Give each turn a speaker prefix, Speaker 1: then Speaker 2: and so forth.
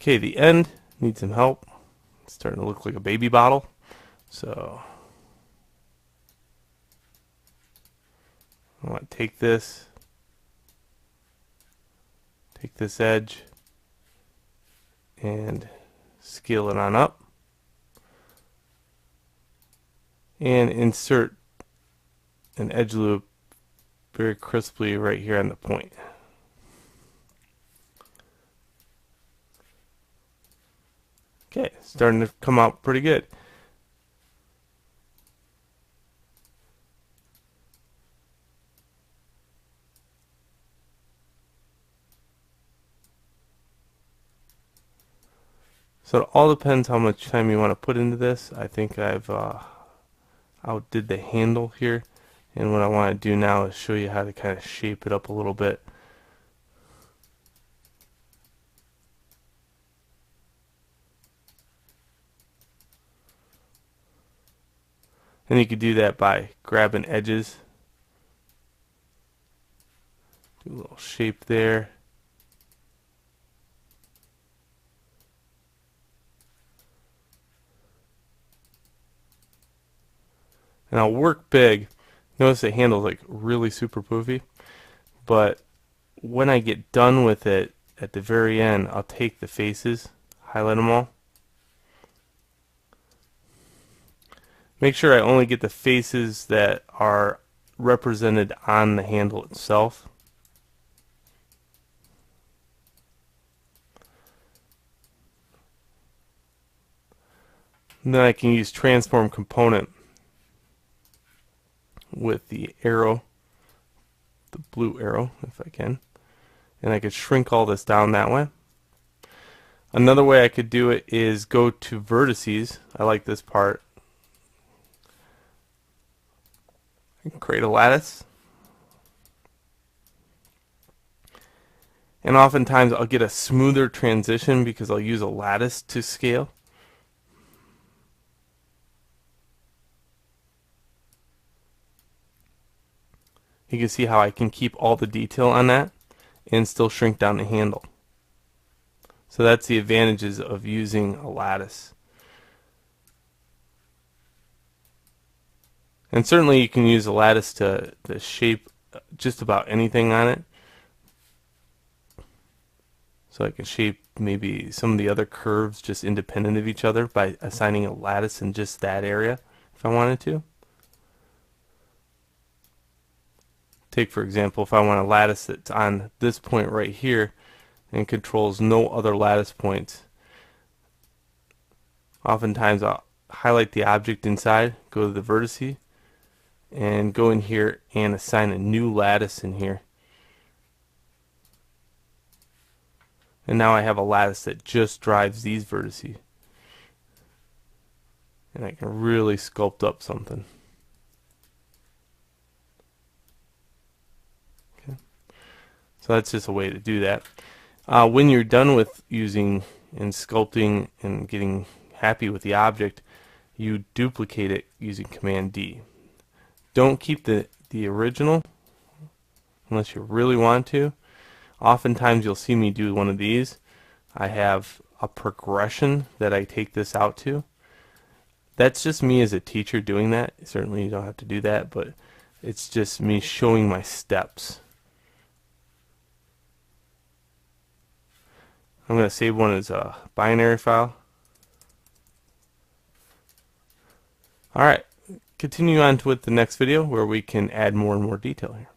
Speaker 1: Okay, the end needs some help. It's starting to look like a baby bottle. So I want to take this edge and scale it on up and insert an edge loop very crisply right here on the point. Okay, starting to come out pretty good. So it all depends how much time you want to put into this. I think I've outdid the handle here, and what I want to do now is show you how to kind of shape it up a little bit. And you could do that by grabbing edges, do a little shape there. And I'll work big. Notice the handle's like really super poofy, but when I get done with it at the very end, I'll take the faces, highlight them all. Make sure I only get the faces that are represented on the handle itself. And then I can use transform component with the arrow, the blue arrow if I can, and I could shrink all this down that way. Another way I could do it is go to vertices. I like this part. I can create a lattice, and oftentimes I'll get a smoother transition because I'll use a lattice to scale. You can see how I can keep all the detail on that and still shrink down the handle. So that's the advantages of using a lattice. And certainly you can use a lattice to shape just about anything on it. So I can shape maybe some of the other curves just independent of each other by assigning a lattice in just that area if I wanted to. Take, for example, if I want a lattice that's on this point right here and controls no other lattice points. Oftentimes I'll highlight the object inside, go to the vertice, and go in here and assign a new lattice in here. And now I have a lattice that just drives these vertices. And I can really sculpt up something. Okay. So that's just a way to do that. When you're done with using and sculpting and getting happy with the object, you duplicate it using Command D. Don't keep the original unless you really want to. Oftentimes you'll see me do one of these. I have a progression that I take this out to. That's just me as a teacher doing that. Certainly you don't have to do that, but it's just me showing my steps. I'm going to save one as a binary file. Alright, continue on with the next video where we can add more and more detail here.